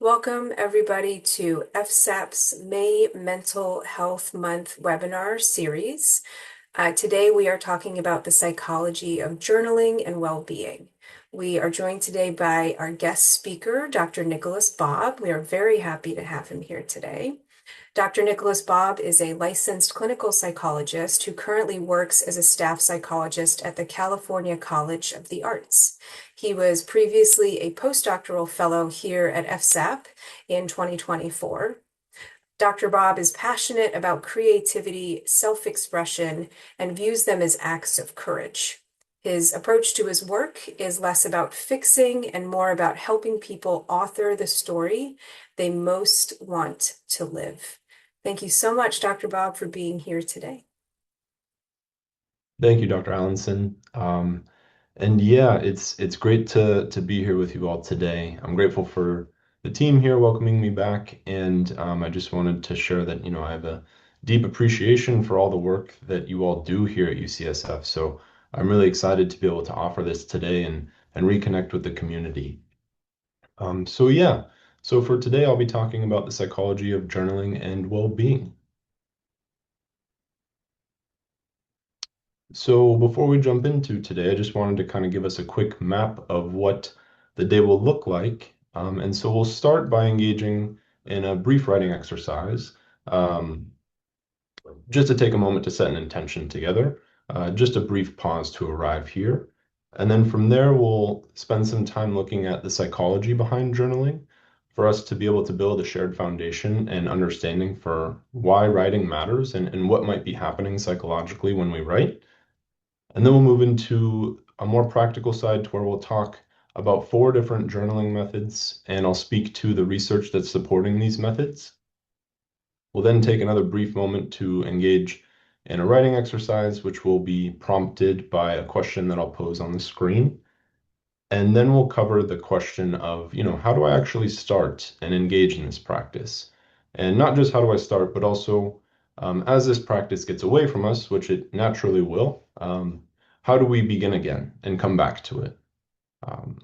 Welcome, everybody, to FSAP's May Mental Health Month webinar series. Today, we are talking about the psychology of journaling and well-being. We are joined today by our guest speaker, Dr. Nicolas Bob. We are very happy to have him here today. Dr. Nicolas Bob is a licensed clinical psychologist who currently works as a staff psychologist at the California College of the Arts. He was previously a postdoctoral fellow here at FSAP in 2024. Dr. Bob is passionate about creativity, self-expression, and views them as acts of courage. His approach to his work is less about fixing and more about helping people author the story they most want to live. Thank you so much, Dr. Bob, for being here today. Thank you, Dr. Allenson. And yeah, it's great to be here with you all today. I'm grateful for the team here welcoming me back, and I just wanted to share that, I have a deep appreciation for all the work that you all do here at UCSF. So I'm really excited to be able to offer this today and reconnect with the community. So yeah, so for today, I'll be talking about the psychology of journaling and well-being. So before we jump into today, I just wanted to kind of give us a quick map of what the day will look like. And so we'll start by engaging in a brief writing exercise, um, just to take a moment to set an intention together, just a brief pause to arrive here. And then from there, we'll spend some time looking at the psychology behind journaling for us to be able to build a shared foundation and understanding for why writing matters and what might be happening psychologically when we write. And then we'll move into a more practical side to where we'll talk about four different journaling methods, and I'll speak to the research that's supporting these methods. We'll then take another brief moment to engage in a writing exercise, which will be prompted by a question that I'll pose on the screen. And then we'll cover the question of, how do I actually start and engage in this practice? And not just how do I start, but also as this practice gets away from us, which it naturally will, how do we begin again and come back to it? Um,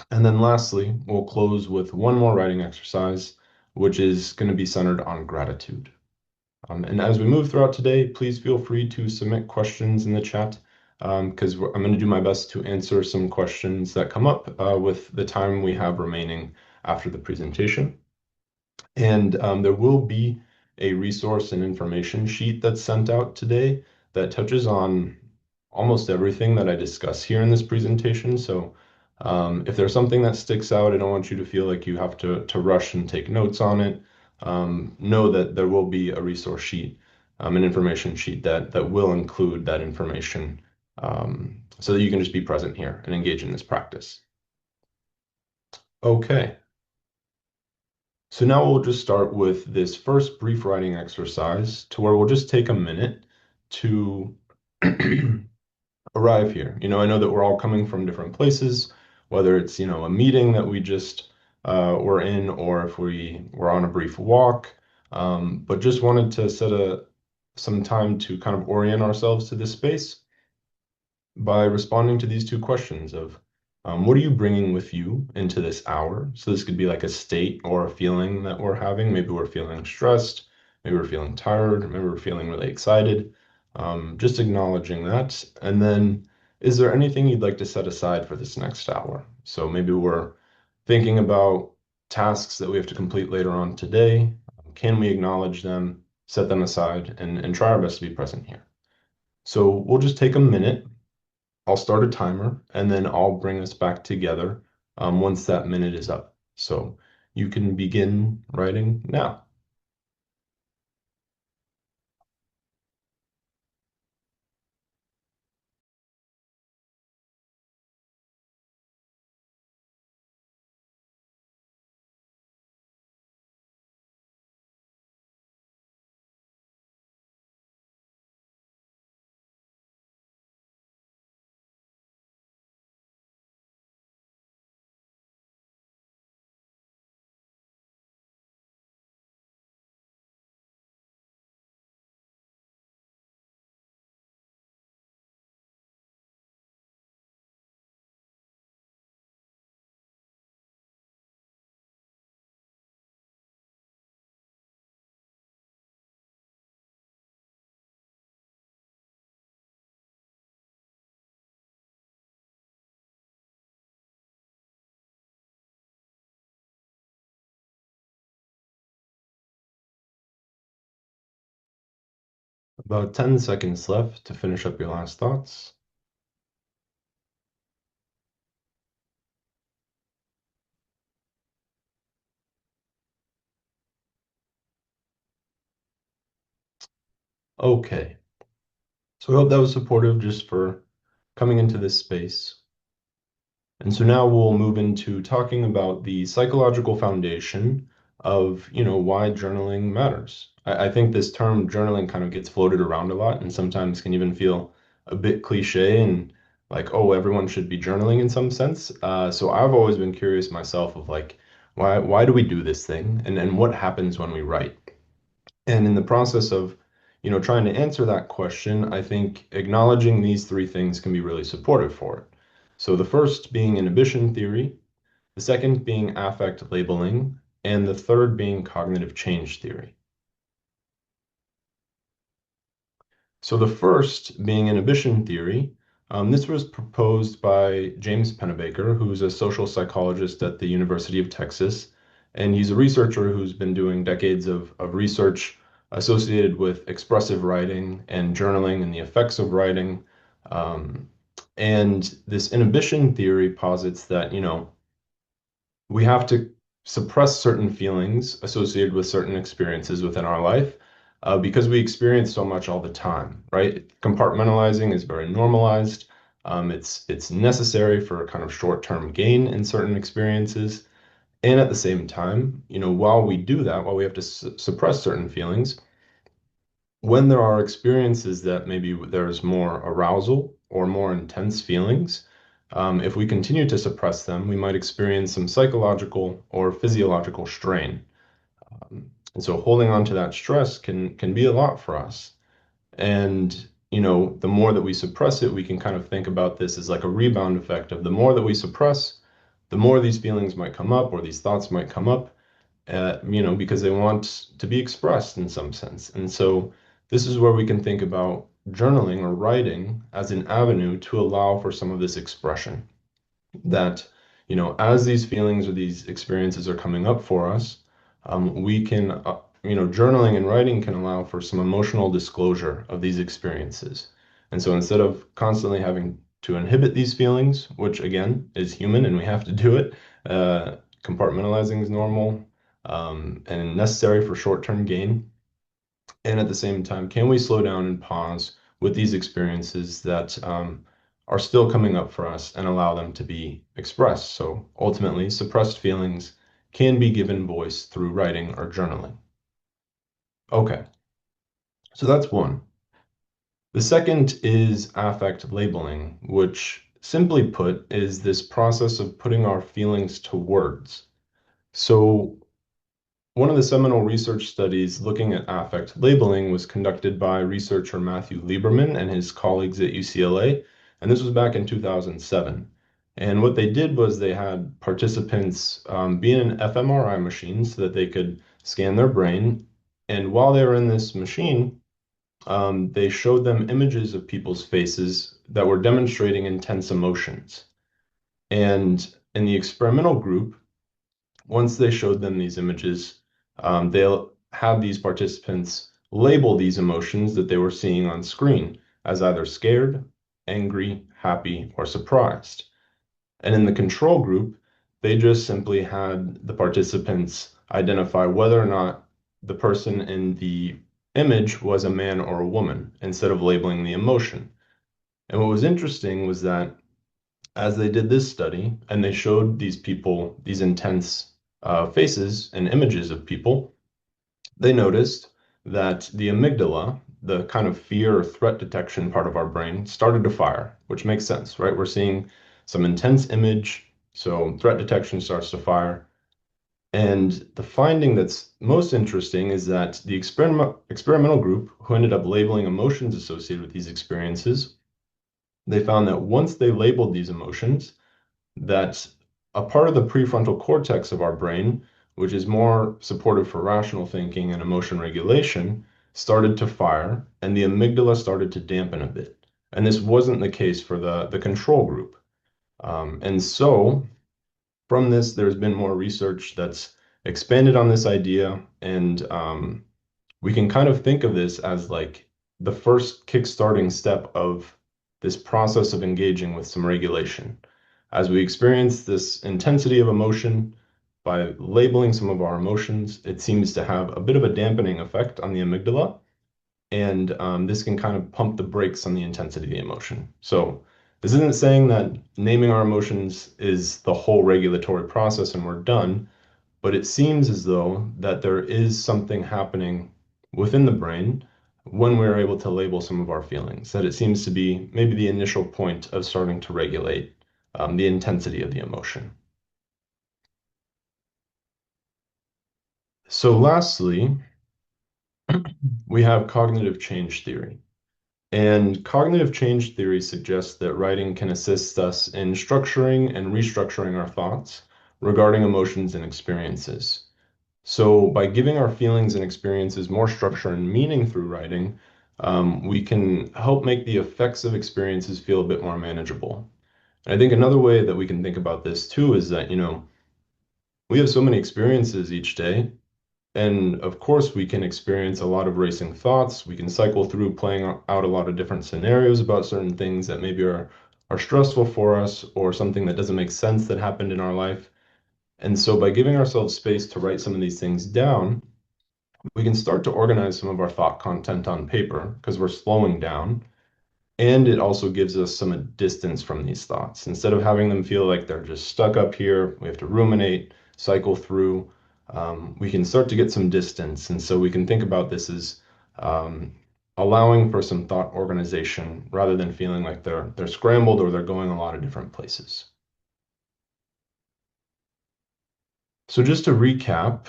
and then lastly, we'll close with one more writing exercise, which is going to be centered on gratitude. And as we move throughout today, please feel free to submit questions in the chat because I'm going to do my best to answer some questions that come up with the time we have remaining after the presentation. And there will be a resource and information sheet that's sent out today that touches on almost everything that I discuss here in this presentation. So if there's something that sticks out, I don't want you to feel like you have to rush and take notes on it. Know that there will be a resource sheet, an information sheet that will include that information so that you can just be present here and engage in this practice. Okay. So now we'll just start with this first brief writing exercise to where we'll just take a minute to arrive here. I know that we're all coming from different places, whether it's, a meeting that we just were in or if we were on a brief walk, but just wanted to set some time to kind of orient ourselves to this space by responding to these two questions of what are you bringing with you into this hour? So this could be like a state or a feeling that we're having. Maybe we're feeling stressed, maybe we're feeling tired, maybe we're feeling really excited. Just acknowledging that. And then is there anything you'd like to set aside for this next hour? So maybe we're thinking about tasks that we have to complete later on today. Can we acknowledge them, set them aside, and try our best to be present here? So we'll just take a minute. I'll start a timer and then I'll bring us back together once that minute is up. So you can begin writing now. About 10 seconds left to finish up your last thoughts. Okay, so I hope that was supportive just for coming into this space. And so now we'll move into talking about the psychological foundation of, why journaling matters. I think this term journaling kind of gets floated around a lot and sometimes can even feel a bit cliche and like, oh, everyone should be journaling in some sense. So I've always been curious myself of like, why do we do this thing? And what happens when we write? And in the process of, trying to answer that question, I think acknowledging these three things can be really supportive for it. So the first being inhibition theory, the second being affect labeling, and the third being cognitive change theory. So the first being inhibition theory, this was proposed by James Pennebaker, who's a social psychologist at the University of Texas, and he's a researcher who's been doing decades of research associated with expressive writing and journaling and the effects of writing. Um, and this inhibition theory posits that, we have to suppress certain feelings associated with certain experiences within our life because we experience so much all the time, right? Compartmentalizing is very normalized. It's necessary for a kind of short-term gain in certain experiences. And at the same time, while we do that, while we have to suppress certain feelings, when there are experiences that maybe there's more arousal or more intense feelings, if we continue to suppress them, we might experience some psychological or physiological strain. And so holding on to that stress can be a lot for us. And, the more that we suppress it, we can kind of think about this as like a rebound effect of the more that we suppress, the more these feelings might come up or these thoughts might come up because they want to be expressed in some sense. And so this is where we can think about journaling or writing as an avenue to allow for some of this expression. That, as these feelings or these experiences are coming up for us, we can, journaling and writing can allow for some emotional disclosure of these experiences. And so instead of constantly having to inhibit these feelings, which again is human and we have to do it, compartmentalizing is normal and necessary for short-term gain. And at the same time, can we slow down and pause with these experiences that are still coming up for us and allow them to be expressed? So ultimately, suppressed feelings can be given voice through writing or journaling. Okay, so that's one. The second is affect labeling, which simply put is this process of putting our feelings to words. So one of the seminal research studies looking at affect labeling was conducted by researcher Matthew Lieberman and his colleagues at UCLA, and this was back in 2007. And what they did was they had participants be in an fMRI machine so that they could scan their brain. And while they were in this machine, they showed them images of people's faces that were demonstrating intense emotions. And in the experimental group, once they showed them these images, they'll have these participants label these emotions that they were seeing on screen as either scared, angry, happy, or surprised. And in the control group, they just simply had the participants identify whether or not the person in the image was a man or a woman instead of labeling the emotion. And what was interesting was that as they did this study and they showed these people these intense faces and images of people, they noticed that the amygdala, the kind of fear or threat detection part of our brain, started to fire, which makes sense, right? We're seeing some intense image, so threat detection starts to fire. And the finding that's most interesting is that the experimental group who ended up labeling emotions associated with these experiences, they found that once they labeled these emotions, that a part of the prefrontal cortex of our brain, which is more supportive for rational thinking and emotion regulation, started to fire and the amygdala started to dampen a bit. And this wasn't the case for the control group. And so from this, there's been more research that's expanded on this idea. And we can kind of think of this as like the first kickstarting step of this process of engaging with some regulation. As we experience this intensity of emotion, by labeling some of our emotions, it seems to have a bit of a dampening effect on the amygdala, and this can kind of pump the brakes on the intensity of the emotion. So this isn't saying that naming our emotions is the whole regulatory process and we're done, but it seems as though that there is something happening within the brain when we're able to label some of our feelings, that it seems to be maybe the initial point of starting to regulate the intensity of the emotion. So lastly, we have cognitive change theory. And cognitive change theory suggests that writing can assist us in structuring and restructuring our thoughts regarding emotions and experiences. So, by giving our feelings and experiences more structure and meaning through writing, we can help make the effects of experiences feel a bit more manageable. And I think another way that we can think about this too is that, we have so many experiences each day. And of course, we can experience a lot of racing thoughts. We can cycle through playing out a lot of different scenarios about certain things that maybe are stressful for us or something that doesn't make sense that happened in our life. And so by giving ourselves space to write some of these things down, we can start to organize some of our thought content on paper because we're slowing down. And it also gives us some distance from these thoughts. Instead of having them feel like they're just stuck up here, we have to ruminate, cycle through, we can start to get some distance. And so we can think about this as allowing for some thought organization rather than feeling like they're scrambled or they're going a lot of different places. So just to recap,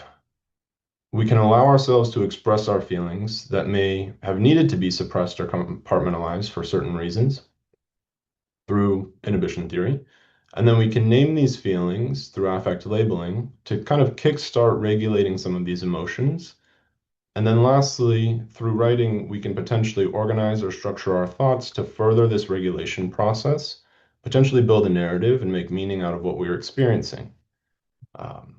we can allow ourselves to express our feelings that may have needed to be suppressed or compartmentalized for certain reasons through inhibition theory. And then we can name these feelings through affect labeling to kind of kickstart regulating some of these emotions. And then lastly, through writing, we can potentially organize or structure our thoughts to further this regulation process, potentially build a narrative and make meaning out of what we're experiencing. Um,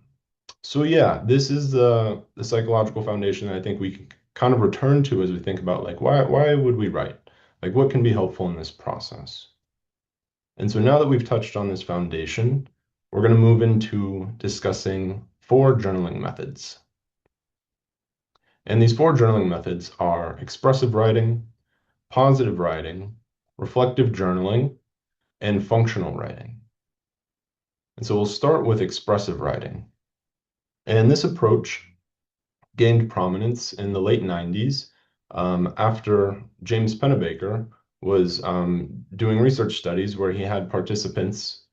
so yeah, this is the psychological foundation that I think we can kind of return to as we think about like why would we write? Like what can be helpful in this process? And so now that we've touched on this foundation, we're going to move into discussing four journaling methods. And these four journaling methods are expressive writing, positive writing, reflective journaling, and functional writing. And so we'll start with expressive writing. And this approach gained prominence in the late 90s after James Pennebaker was doing research studies where he had participants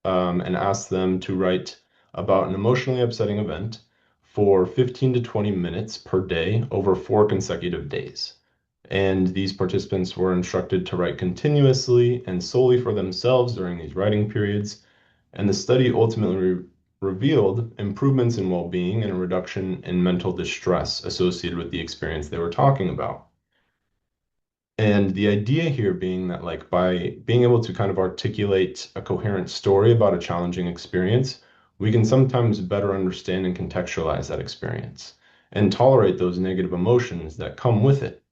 and asked them to write about an emotionally upsetting event for 15 to 20 minutes per day over 4 consecutive days. And these participants were instructed to write continuously and solely for themselves during these writing periods. And the study ultimately revealed improvements in well-being and a reduction in mental distress associated with the experience they were talking about. And the idea here being that, like, by being able to kind of articulate a coherent story about a challenging experience, we can sometimes better understand and contextualize that experience and tolerate those negative emotions that come with it.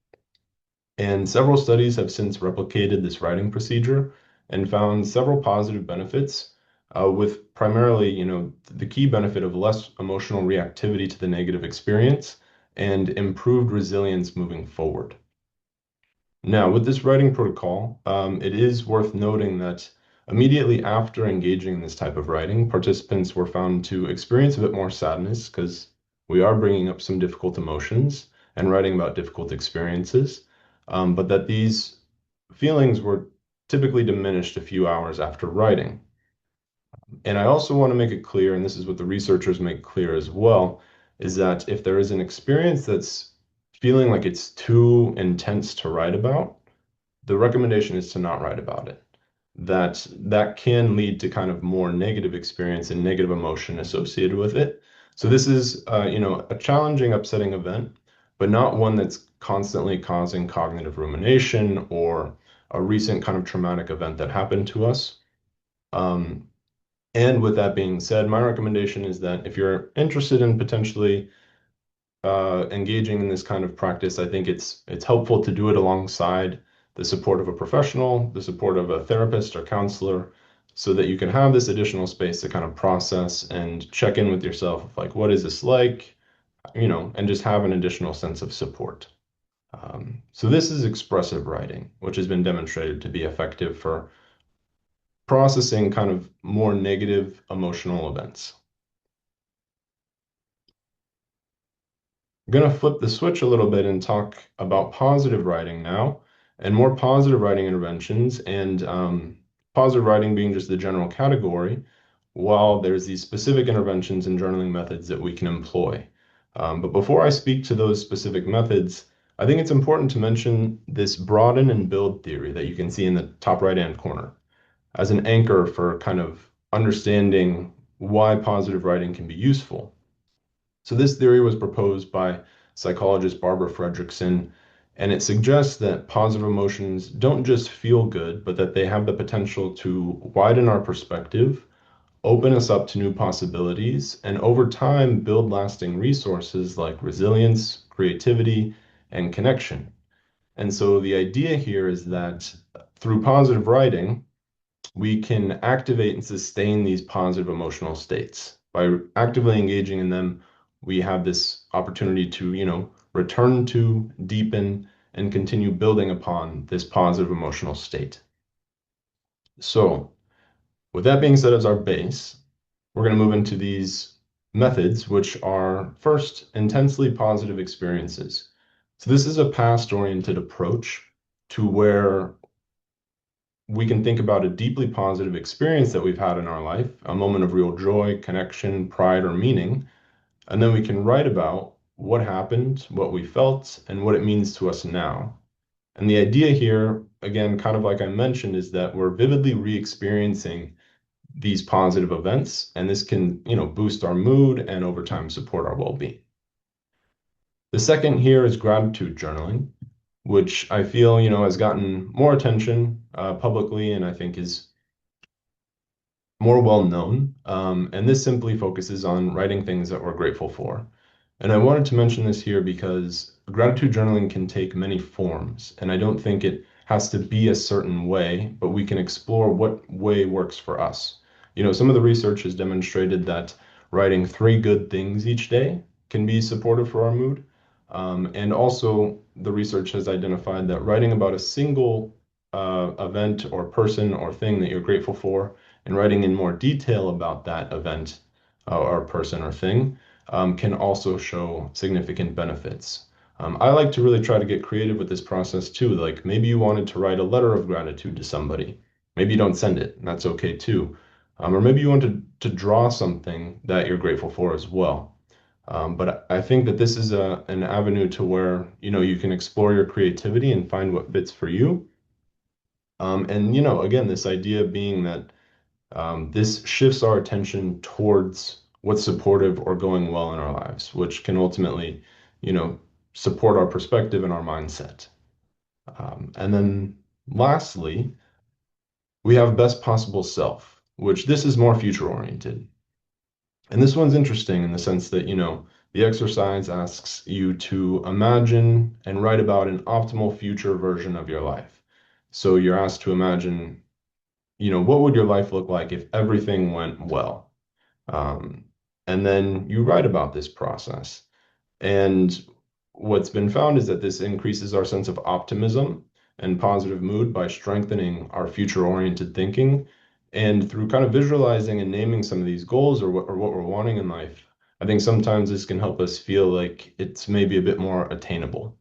And several studies have since replicated this writing procedure and found several positive benefits, with primarily, the key benefit of less emotional reactivity to the negative experience and improved resilience moving forward. Now, with this writing protocol, it is worth noting that immediately after engaging in this type of writing, participants were found to experience a bit more sadness because we are bringing up some difficult emotions and writing about difficult experiences, but that these feelings were typically diminished a few hours after writing. And I also want to make it clear, and this is what the researchers make clear as well, is that if there is an experience that's feeling like it's too intense to write about, the recommendation is to not write about it. That can lead to kind of more negative experience and negative emotion associated with it. So this is, a challenging, upsetting event, but not one that's constantly causing cognitive rumination or a recent kind of traumatic event that happened to us. Um, and with that being said, my recommendation is that if you're interested in potentially engaging in this kind of practice, I think it's helpful to do it alongside the support of a professional, the support of a therapist or counselor, so that you can have this additional space to kind of process and check in with yourself, like, what is this like? And just have an additional sense of support. So this is expressive writing, which has been demonstrated to be effective for processing kind of more negative emotional events. I'm going to flip the switch a little bit and talk about positive writing now, and more positive writing interventions, and positive writing being just the general category, while there's these specific interventions and journaling methods that we can employ. But before I speak to those specific methods, I think it's important to mention this broaden and build theory that you can see in the top right-hand corner as an anchor for kind of understanding why positive writing can be useful. So this theory was proposed by psychologist Barbara Fredrickson, and it suggests that positive emotions don't just feel good, but that they have the potential to widen our perspective, open us up to new possibilities, and over time build lasting resources like resilience, creativity, and connection. And so the idea here is that through positive writing, we can activate and sustain these positive emotional states. By actively engaging in them, we have this opportunity to, return to, deepen, and continue building upon this positive emotional state. So, with that being said as our base, we're going to move into these methods, which are first, intensely positive experiences. So, this is a past-oriented approach to where we can think about a deeply positive experience that we've had in our life, a moment of real joy, connection, pride, or meaning, and then we can write about what happened, what we felt, and what it means to us now. And the idea here, again, kind of like I mentioned, is that we're vividly re-experiencing these positive events, and this can, boost our mood and over time support our well-being. The second here is gratitude journaling, which I feel, has gotten more attention publicly, and I think is more well known. And this simply focuses on writing things that we're grateful for. And I wanted to mention this here because gratitude journaling can take many forms, and I don't think it has to be a certain way, but we can explore what way works for us. Some of the research has demonstrated that writing 3 good things each day can be supportive for our mood. And also, the research has identified that writing about a single event or person or thing that you're grateful for and writing in more detail about that event or person or thing can also show significant benefits. I like to really try to get creative with this process too. Like maybe you wanted to write a letter of gratitude to somebody. Maybe you don't send it, and that's okay too. Or maybe you want to draw something that you're grateful for as well. But I think that this is an avenue to where, you can explore your creativity and find what fits for you. And, again, this idea being that this shifts our attention towards what's supportive or going well in our lives, which can ultimately, support our perspective and our mindset. And then lastly, we have best possible self, which this is more future oriented. And this one's interesting in the sense that, the exercise asks you to imagine and write about an optimal future version of your life. So you're asked to imagine, what would your life look like if everything went well? Um, and then you write about this process. And what's been found is that this increases our sense of optimism and positive mood by strengthening our future-oriented thinking. And through kind of visualizing and naming some of these goals or what we're wanting in life, I think sometimes this can help us feel like it's maybe a bit more attainable.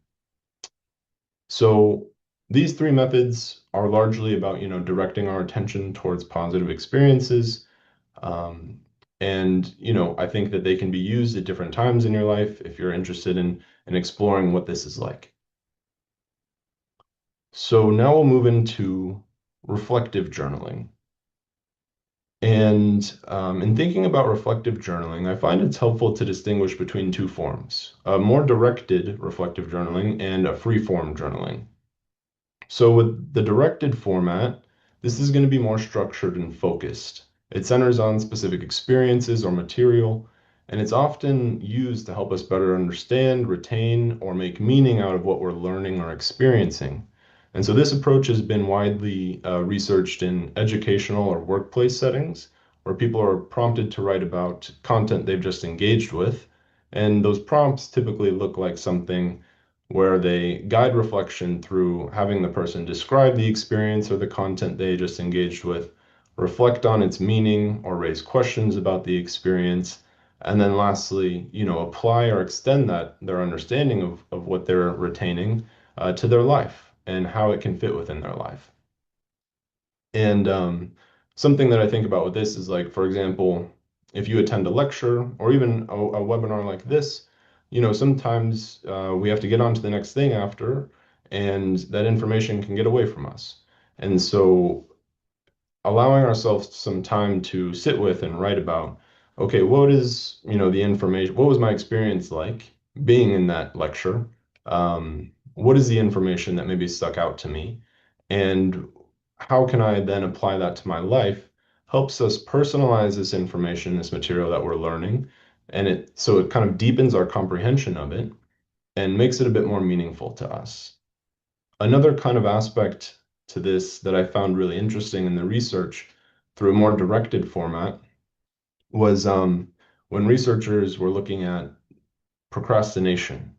So these 3 methods are largely about, directing our attention towards positive experiences. Um, and, I think that they can be used at different times in your life if you're interested in exploring what this is like. So now we'll move into reflective journaling. And in thinking about reflective journaling, I find it's helpful to distinguish between 2 forms, a more directed reflective journaling and a free-form journaling. So with the directed format, this is going to be more structured and focused. It centers on specific experiences or material, And it's often used to help us better understand, retain, or make meaning out of what we're learning or experiencing. And so this approach has been widely researched in educational or workplace settings where people are prompted to write about content they've just engaged with. And those prompts typically look like something where they guide reflection through having the person describe the experience or the content they just engaged with, reflect on its meaning or raise questions about the experience, and then lastly, apply or extend that their understanding of what they're retaining to their life and how it can fit within their life. And something that I think about with this is like, for example, if you attend a lecture or even a webinar like this, sometimes we have to get on to the next thing after, and that information can get away from us. And so allowing ourselves some time to sit with and write about, okay, what is, the information, what was my experience like being in that lecture? What is the information that maybe stuck out to me? And how can I then apply that to my life? Helps us personalize this information, this material that we're learning, and it kind of deepens our comprehension of it and makes it a bit more meaningful to us. Another kind of aspect to this that I found really interesting in the research through a more directed format was when researchers were looking at procrastination.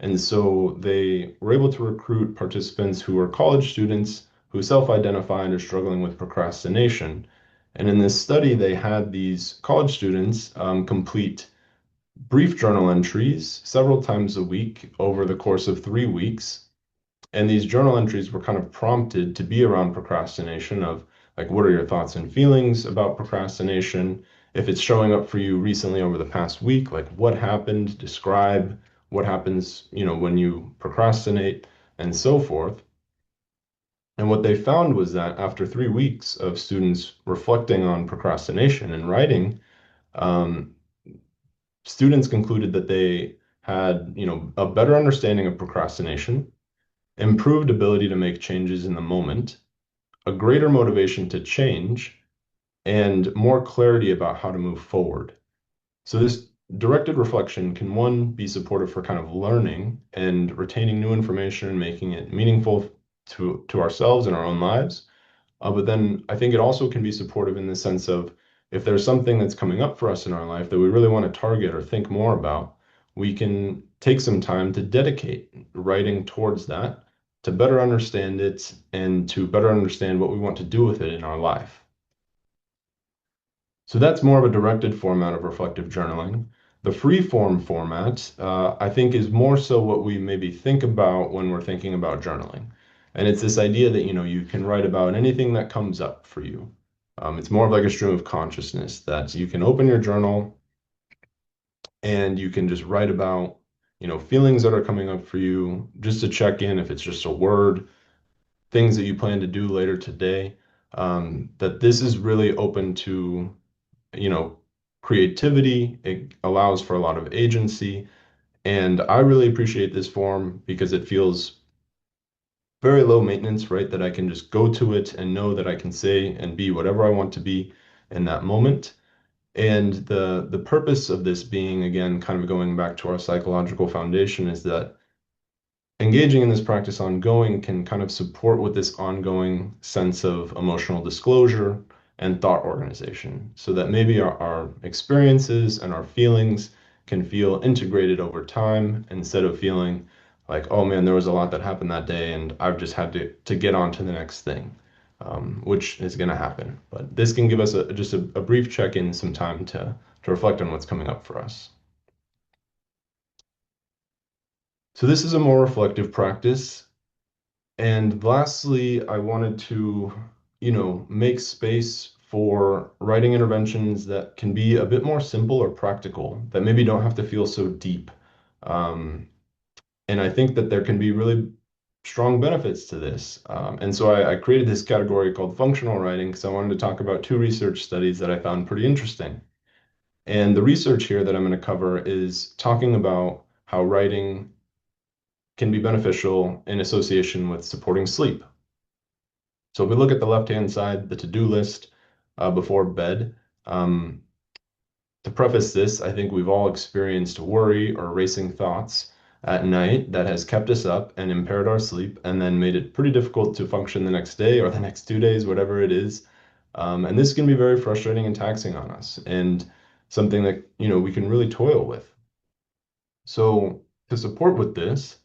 And so they were able to recruit participants who were college students who self-identified as struggling with procrastination. And in this study, they had these college students complete brief journal entries several times a week over the course of 3 weeks. And these journal entries were kind of prompted to be around procrastination of like, what are your thoughts and feelings about procrastination? If it's showing up for you recently over the past week, like what happened? Describe what happens, when you procrastinate and so forth. And what they found was that after 3 weeks of students reflecting on procrastination and writing, um, students concluded that they had, a better understanding of procrastination, improved ability to make changes in the moment, a greater motivation to change, and more clarity about how to move forward. So this directed reflection can, one, be supportive for kind of learning and retaining new information and making it meaningful to ourselves and our own lives. But then I think it also can be supportive in the sense of if there's something that's coming up for us in our life that we really want to target or think more about, we can take some time to dedicate writing towards that to better understand it and to better understand what we want to do with it in our life. So that's more of a directed format of reflective journaling. The free form format, I think, is more so what we maybe think about when we're thinking about journaling. And it's this idea that, you can write about anything that comes up for you. It's more of like a stream of consciousness that you can open your journal and you can just write about, feelings that are coming up for you, just to check in if it's just a word, things that you plan to do later today. That this is really open to you know, creativity. It allows for a lot of agency. And I really appreciate this form because it feels very low maintenance, right? That I can just go to it and know that I can say and be whatever I want to be in that moment. And the purpose of this being, again, kind of going back to our psychological foundation, is that engaging in this practice ongoing can kind of support with this ongoing sense of emotional disclosure and thought organization so that maybe our experiences and our feelings can feel integrated over time instead of feeling like, oh man, there was a lot that happened that day and I've just had to get on to the next thing, which is going to happen. But this can give us just a brief check-in, some time to reflect on what's coming up for us. So this is a more reflective practice. And lastly, I wanted to, make space for writing interventions that can be a bit more simple or practical, that maybe don't have to feel so deep. Um, and I think that there can be really strong benefits to this. And so I created this category called functional writing because I wanted to talk about two research studies that I found pretty interesting. And the research here that I'm going to cover is talking about how writing can be beneficial in association with supporting sleep. So if we look at the left-hand side, the to-do list before bed, um, To preface this, I think we've all experienced worry or racing thoughts at night that has kept us up and impaired our sleep and then made it pretty difficult to function the next day or the next 2 days, whatever it is. And this can be very frustrating and taxing on us and something that, we can really toil with. So to support with this,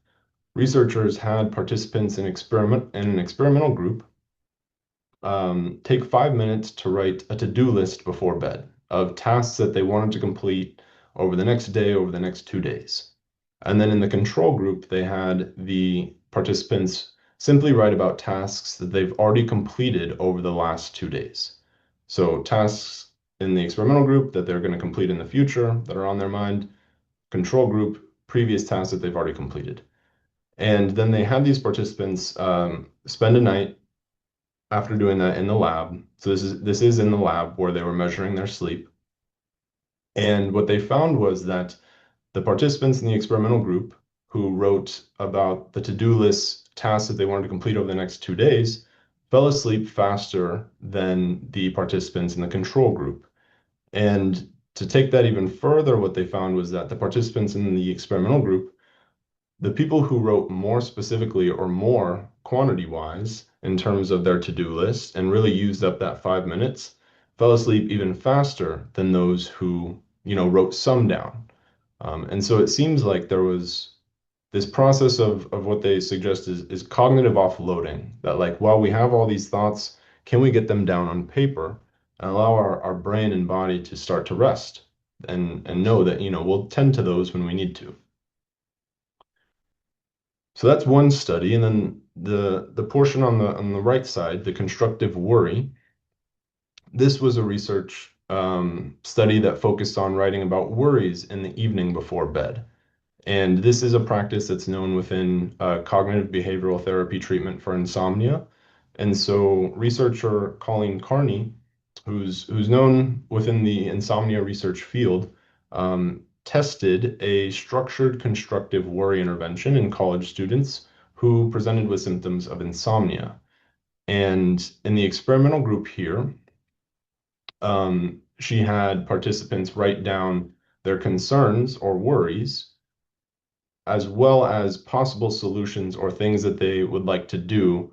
researchers had participants in an experimental group take 5 minutes to write a to-do list before bed of tasks that they wanted to complete over the next day, over the next 2 days. And then in the control group, they had the participants simply write about tasks that they've already completed over the last 2 days. So tasks in the experimental group that they're going to complete in the future that are on their mind, control group, previous tasks that they've already completed. And then they had these participants spend a night after doing that in the lab. So this is in the lab where they were measuring their sleep. And what they found was that the participants in the experimental group who wrote about the to-do list tasks that they wanted to complete over the next 2 days fell asleep faster than the participants in the control group. And to take that even further, what they found was that the participants in the experimental group, the people who wrote more specifically or more quantity wise in terms of their to-do list and really used up that 5 minutes fell asleep even faster than those who, wrote some down. And so it seems like there was this process of what they suggest is cognitive offloading, that like while we have all these thoughts, can we get them down on paper and allow our brain and body to start to rest and know that, we'll tend to those when we need to. So that's one study, and then the portion on the right side, the constructive worry. This was a research study that focused on writing about worries in the evening before bed. And this is a practice that's known within cognitive behavioral therapy treatment for insomnia. And so researcher Colleen Carney, who's known within the insomnia research field, tested a structured constructive worry intervention in college students who presented with symptoms of insomnia. And in the experimental group here, she had participants write down their concerns or worries, as well as possible solutions or things that they would like to do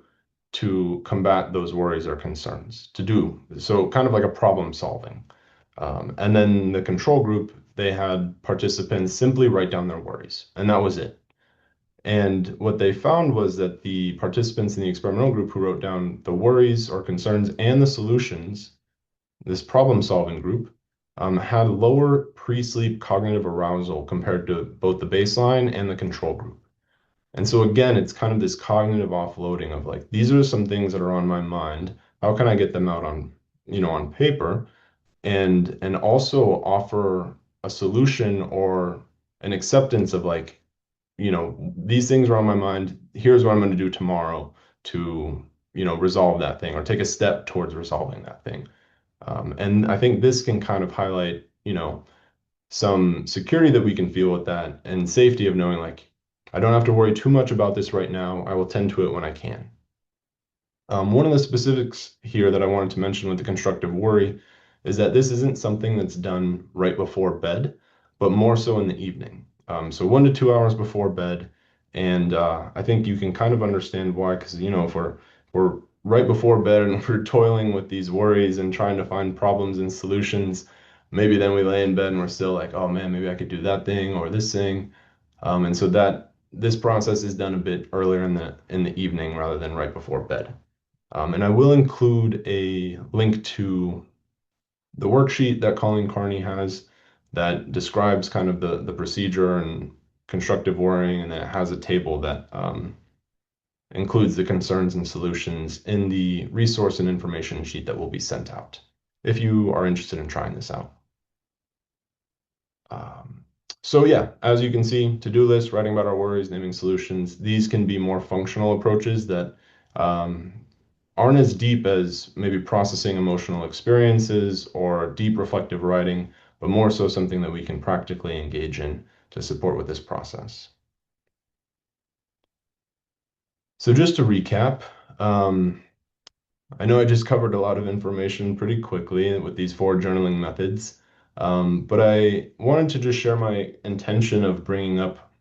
to combat those worries or concerns. To do so, kind of like a problem solving. And then the control group, they had participants simply write down their worries, and that was it. And what they found was that the participants in the experimental group who wrote down the worries or concerns and the solutions, this problem-solving group, had lower pre-sleep cognitive arousal compared to both the baseline and the control group. And so again, it's kind of this cognitive offloading of like, these are some things that are on my mind. How can I get them out on paper? And also offer a solution or an acceptance of like, these things are on my mind. Here's what I'm going to do tomorrow to, resolve that thing or take a step towards resolving that thing. And I think this can kind of highlight, some security that we can feel with that and safety of knowing like, I don't have to worry too much about this right now. I will tend to it when I can. One of the specifics here that I wanted to mention with the constructive worry is that this isn't something that's done right before bed, but more so in the evening. So 1 to 2 hours before bed. And I think you can kind of understand why, because, if we're right before bed and we're toiling with these worries and trying to find problems and solutions, maybe then we lay in bed and we're still like, oh man, maybe I could do that thing or this thing. And so that this process is done a bit earlier in the evening rather than right before bed. And I will include a link to the worksheet that Colleen Carney has that describes kind of the procedure and constructive worrying, and then it has a table that includes the concerns and solutions in the resource and information sheet that will be sent out if you are interested in trying this out. Um, so yeah, as you can see, to-do list, writing about our worries, naming solutions, these can be more functional approaches that um, aren't as deep as maybe processing emotional experiences or deep reflective writing, but more so something that we can practically engage in to support with this process. So just to recap, I know I just covered a lot of information pretty quickly with these 4 journaling methods. But I wanted to just share my intention of bringing up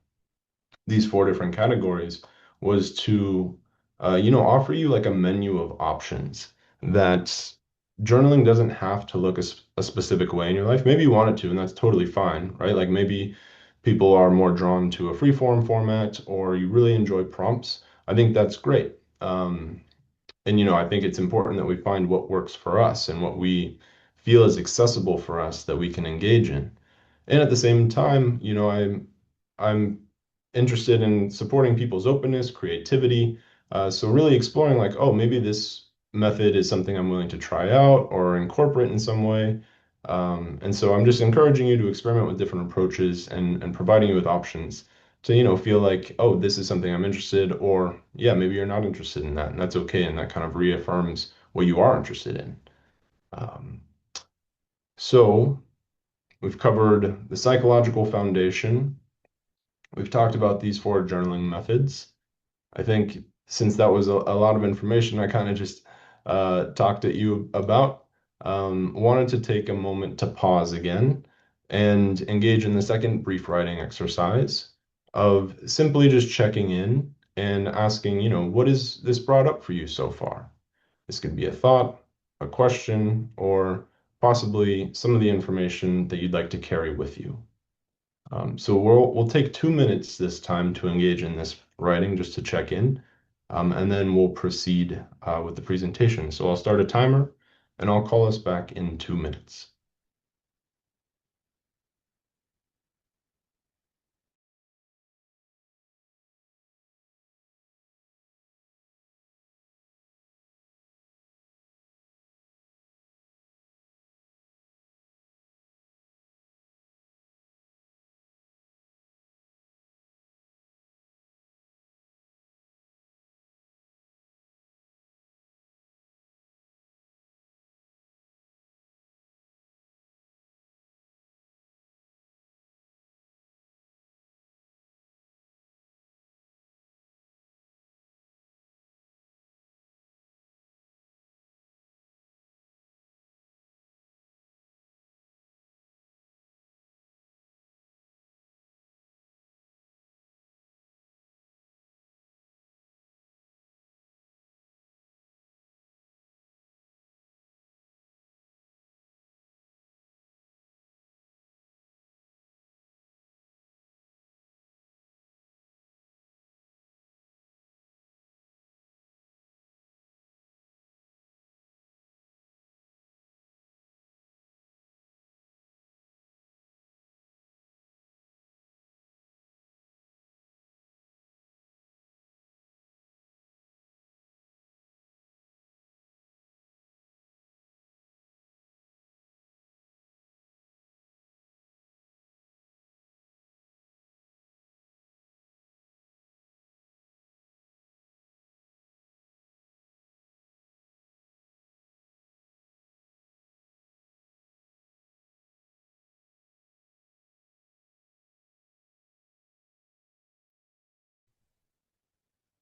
these four different categories was to, offer you like a menu of options that journaling doesn't have to look a specific way in your life. Maybe you want it to, and that's totally fine, right? Like maybe people are more drawn to a free form format or you really enjoy prompts. I think that's great. And I think it's important that we find what works for us and what we feel is accessible for us that we can engage in. And at the same time, I'm interested in supporting people's openness, creativity. So really exploring like, oh, maybe this method is something I'm willing to try out or incorporate in some way. And so I'm just encouraging you to experiment with different approaches and providing you with options to, feel like, oh, this is something I'm interested, or yeah, maybe you're not interested in that, and that's okay. And that kind of reaffirms what you are interested in. Um, so we've covered the psychological foundation. We've talked about these four journaling methods. I think since that was a lot of information, I kind of just talked at you about, wanted to take a moment to pause again and engage in the second brief writing exercise of simply just checking in and asking, what has this brought up for you so far? This could be a thought, a question, or possibly some of the information that you'd like to carry with you. So we'll take 2 minutes this time to engage in this writing just to check in, and then we'll proceed with the presentation. So I'll start a timer and I'll call us back in 2 minutes.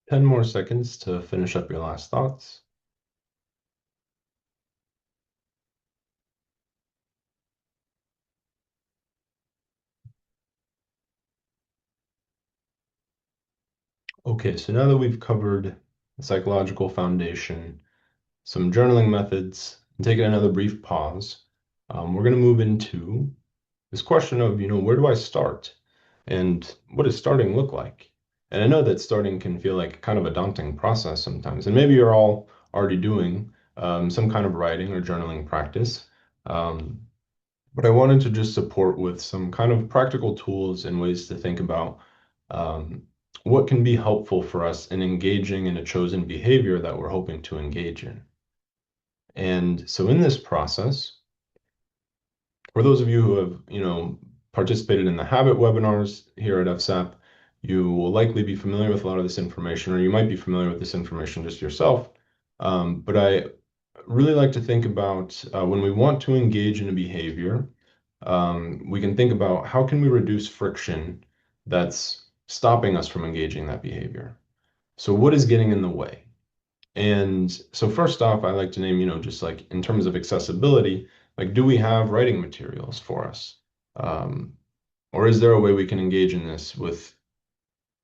Ten more seconds to finish up your last thoughts. Okay, so now that we've covered the psychological foundation, some journaling methods, and taken another brief pause, we're going to move into this question of, where do I start? And what does starting look like? And I know that starting can feel like kind of a daunting process sometimes. And maybe you're all already doing some kind of writing or journaling practice. Um, but I wanted to just support with some kind of practical tools and ways to think about um, what can be helpful for us in engaging in a chosen behavior that we're hoping to engage in. And so in this process, for those of you who have, participated in the habit webinars here at FSAP, you will likely be familiar with a lot of this information, or you might be familiar with this information just yourself. But I really like to think about when we want to engage in a behavior, we can think about how can we reduce friction that's stopping us from engaging that behavior. So what is getting in the way? And so first off, I like to name, just like in terms of accessibility, Like, do we have writing materials for us? Um, or is there a way we can engage in this with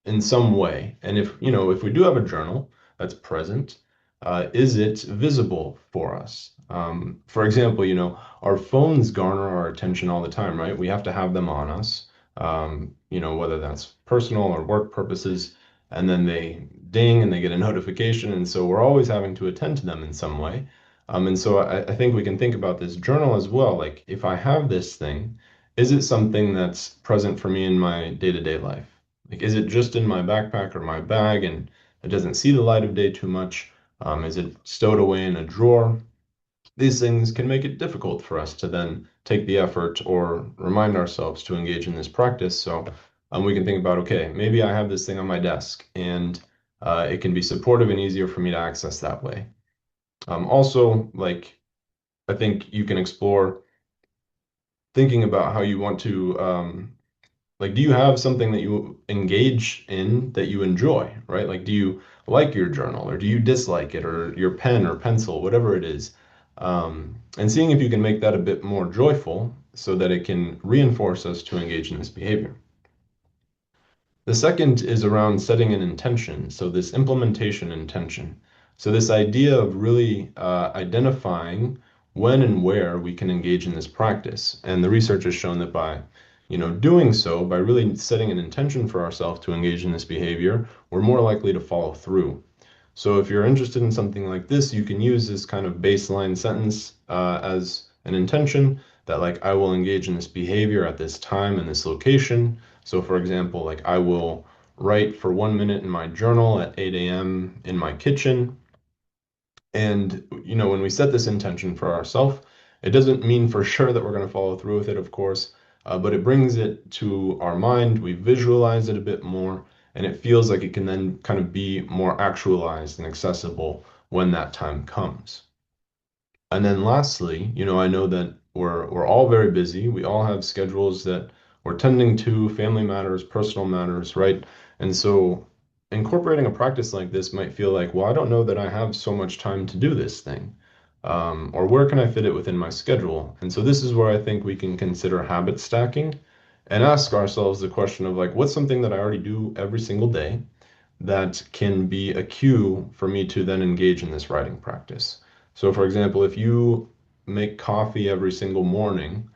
in some way? And if, if we do have a journal that's present, is it visible for us? For example, our phones garner our attention all the time, right? We have to have them on us, whether that's personal or work purposes, and then they ding and they get a notification. And so we're always having to attend to them in some way. And so I think we can think about this journal as well. Like, if I have this thing, is it something that's present for me in my day-to-day life? Like, is it just in my backpack or my bag and it doesn't see the light of day too much? Is it stowed away in a drawer? These things can make it difficult for us to then take the effort or remind ourselves to engage in this practice. So we can think about, okay, maybe I have this thing on my desk and it can be supportive and easier for me to access that way. Also, like, I think you can explore thinking about how you want to like, do you have something that you engage in that you enjoy, right? Like, do you like your journal or do you dislike it or your pen or pencil, whatever it is? And seeing if you can make that a bit more joyful so that it can reinforce us to engage in this behavior. The second is around setting an intention. So this implementation intention. So this idea of really identifying when and where we can engage in this practice. And the research has shown that by, doing so, by really setting an intention for ourselves to engage in this behavior, we're more likely to follow through. So if you're interested in something like this, you can use this kind of baseline sentence as an intention that, like, I will engage in this behavior at this time and this location. So for example, like, I will write for 1 minute in my journal at 8 a.m. in my kitchen. And, when we set this intention for ourselves, it doesn't mean for sure that we're going to follow through with it, of course, but it brings it to our mind. We visualize it a bit more, and it feels like it can then kind of be more actualized and accessible when that time comes. And then lastly, I know that we're all very busy. We all have schedules that we're tending to, family matters, personal matters, right? And so incorporating a practice like this might feel like, well, I don't know that I have so much time to do this thing. Or where can I fit it within my schedule? And so this is where I think we can consider habit stacking and ask ourselves the question of, like, what's something that I already do every single day that can be a cue for me to then engage in this writing practice. So, for example, if you make coffee every single morning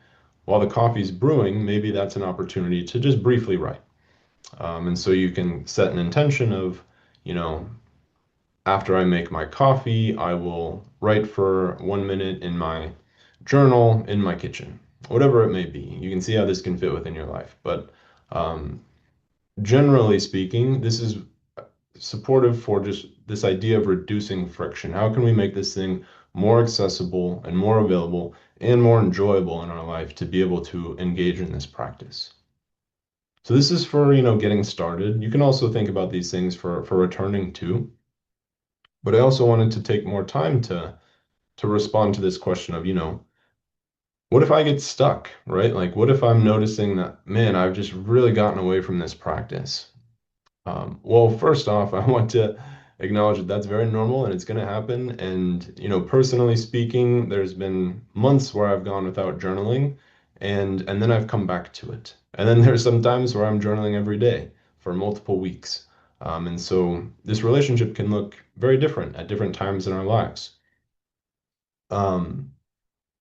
while the coffee's brewing, maybe that's an opportunity to just briefly write. And so you can set an intention of, you know, after I make my coffee, I will write for 1 minute in my journal in my kitchen, whatever it may be. You can see how this can fit within your life. But um, generally speaking, this is supportive for just this idea of reducing friction. How can we make this thing more accessible and more available and more enjoyable in our life to be able to engage in this practice? So this is for, getting started. You can also think about these things for returning to, but I also wanted to take more time to respond to this question of, what if I get stuck, right? Like, what if I'm noticing that, man, I've just really gotten away from this practice? Well, first off, I want to acknowledge that that's very normal and it's going to happen. And, personally speaking, there's been months where I've gone without journaling and then I've come back to it. And then there's some times where I'm journaling every day for multiple weeks. And so this relationship can look very different at different times in our lives. Um,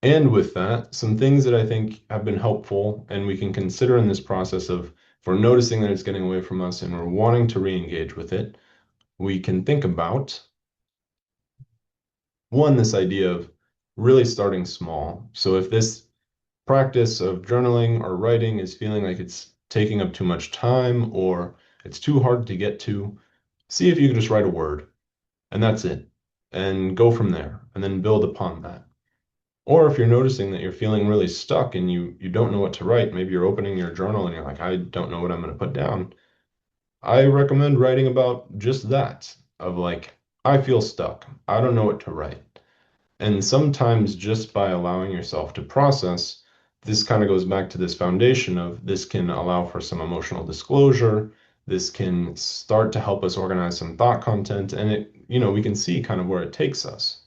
and with that, some things that I think have been helpful and we can consider in this process of, if we're noticing that it's getting away from us and we're wanting to re-engage with it, we can think about one, this idea of really starting small. So if this practice of journaling or writing is feeling like it's taking up too much time or it's too hard to get to, see if you can just write a word and that's it, and go from there and then build upon that. Or if you're noticing that you're feeling really stuck and you don't know what to write, maybe you're opening your journal and you're like, I don't know what I'm going to put down. I recommend writing about just that, of like, I feel stuck. I don't know what to write. And sometimes just by allowing yourself to process, this kind of goes back to this foundation of this can allow for some emotional disclosure. This can start to help us organize some thought content, and we can see kind of where it takes us.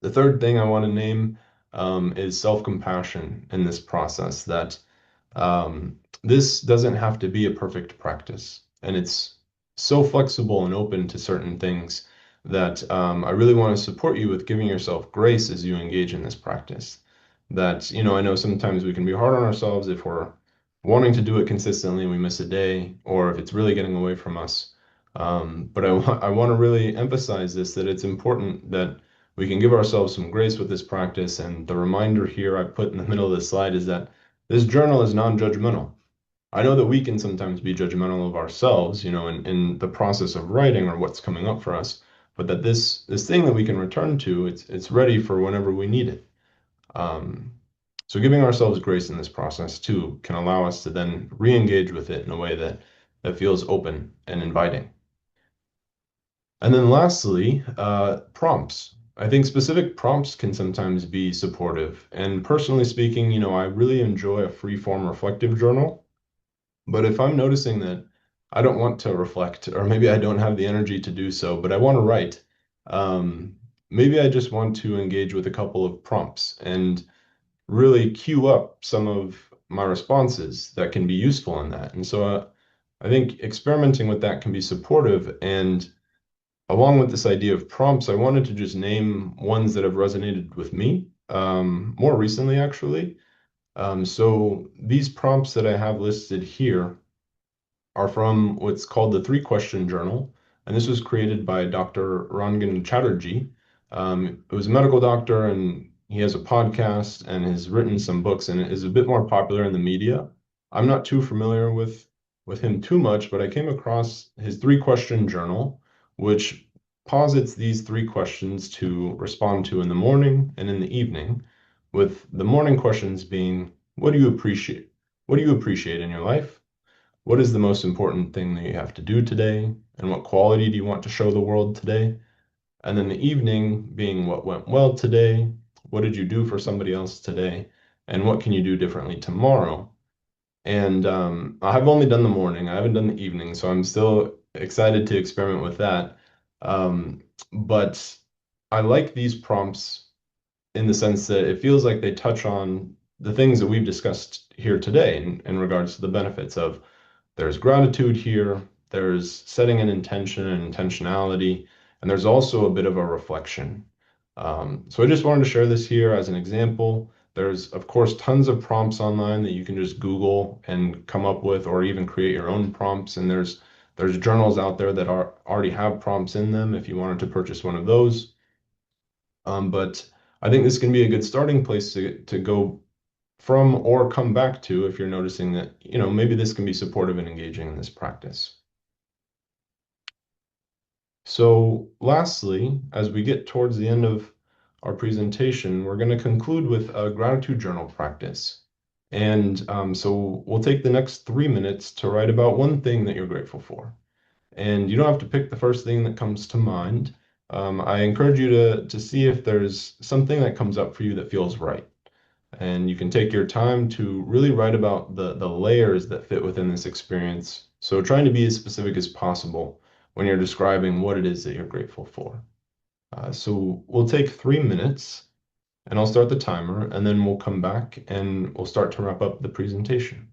The third thing I want to name is self-compassion in this process that this doesn't have to be a perfect practice. And it's so flexible and open to certain things that I really want to support you with giving yourself grace as you engage in this practice. That, I know sometimes we can be hard on ourselves if we're wanting to do it consistently and we miss a day, or if it's really getting away from us. But I want to really emphasize this, that it's important that we can give ourselves some grace with this practice. And the reminder here I put in the middle of the slide is that this journal is non-judgmental. I know that we can sometimes be judgmental of ourselves, in the process of writing or what's coming up for us, but that this thing that we can return to, it's ready for whenever we need it. Um, so giving ourselves grace in this process too can allow us to then re-engage with it in a way that feels open and inviting. And then lastly, prompts. I think specific prompts can sometimes be supportive. And personally speaking, I really enjoy a free form reflective journal. But if I'm noticing that I don't want to reflect, or maybe I don't have the energy to do so, but I want to write, um, maybe I just want to engage with a couple of prompts and really queue up some of my responses that can be useful in that. And so I think experimenting with that can be supportive. And along with this idea of prompts, I wanted to just name ones that have resonated with me more recently, actually. So these prompts that I have listed here are from what's called the Three Question Journal. And this was created by Dr. Rangan Chatterjee. It was a medical doctor, and he has a podcast and has written some books, and is a bit more popular in the media. I'm not too familiar with him too much, but I came across his Three Question Journal, which posits these three questions to respond to in the morning and in the evening, with the morning questions being, what do you appreciate? What do you appreciate in your life? What is the most important thing that you have to do today? And what quality do you want to show the world today? And then the evening being what went well today? What did you do for somebody else today? And what can you do differently tomorrow? And I've only done the morning. I haven't done the evening, so I'm still excited to experiment with that. But I like these prompts in the sense that it feels like they touch on the things that we've discussed here today in regards to the benefits of there's gratitude here, there's setting an intention and intentionality, and there's also a bit of a reflection. So I just wanted to share this here as an example. There's, of course, tons of prompts online that you can just Google and come up with, or even create your own prompts. And there's journals out there that already have prompts in them if you wanted to purchase one of those. But I think this can be a good starting place to go from or come back to if you're noticing that, maybe this can be supportive and engaging in this practice. So lastly, as we get towards the end of our presentation, we're going to conclude with a gratitude journal practice. And so we'll take the next 3 minutes to write about one thing that you're grateful for. And you don't have to pick the first thing that comes to mind. I encourage you to see if there's something that comes up for you that feels right. And you can take your time to really write about the layers that fit within this experience. So trying to be as specific as possible when you're describing what it is that you're grateful for. So we'll take 3 minutes and I'll start the timer, and then we'll come back and we'll start to wrap up the presentation.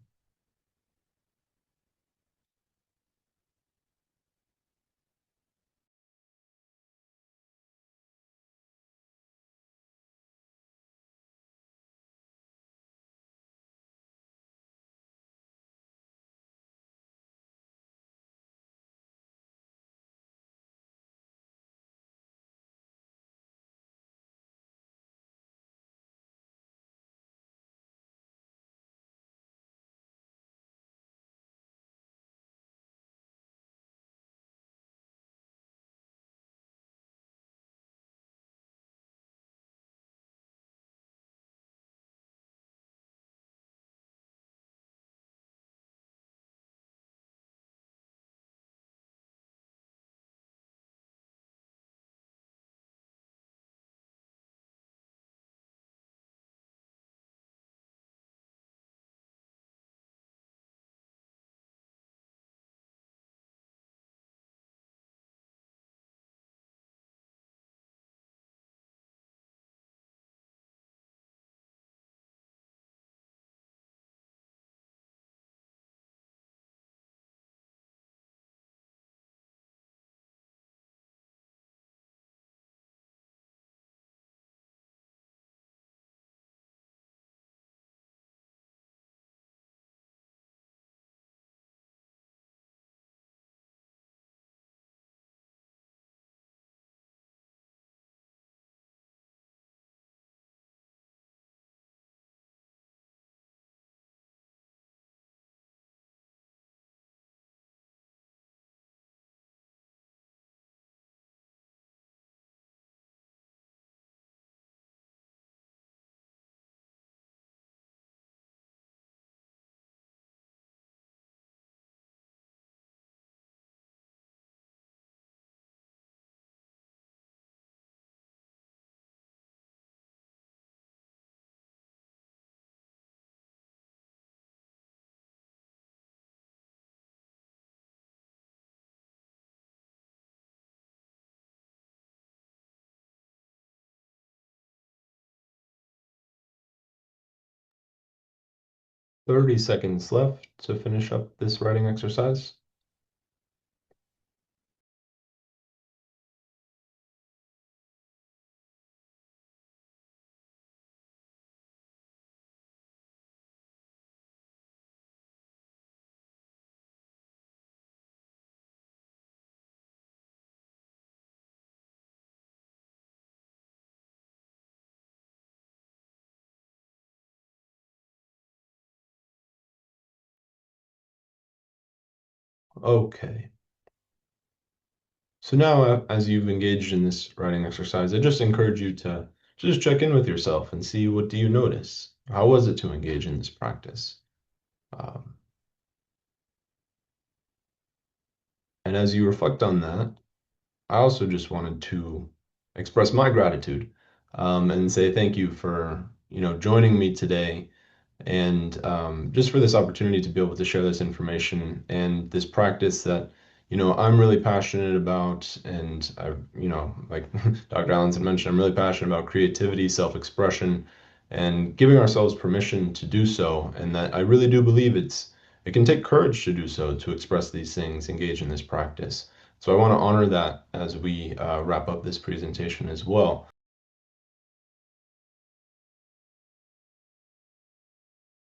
30 seconds left to finish up this writing exercise. Okay. So now, as you've engaged in this writing exercise, I just encourage you to just check in with yourself and see, what do you notice? How was it to engage in this practice? Um, and as you reflect on that, I also just wanted to express my gratitude, and say thank you for, joining me today, and just for this opportunity to be able to share this information and this practice that, I'm really passionate about. And like Dr. Allenson mentioned, I'm really passionate about creativity, self-expression, and giving ourselves permission to do so. And that I really do believe it can take courage to do so, to express these things, engage in this practice. So I want to honor that as we wrap up this presentation as well.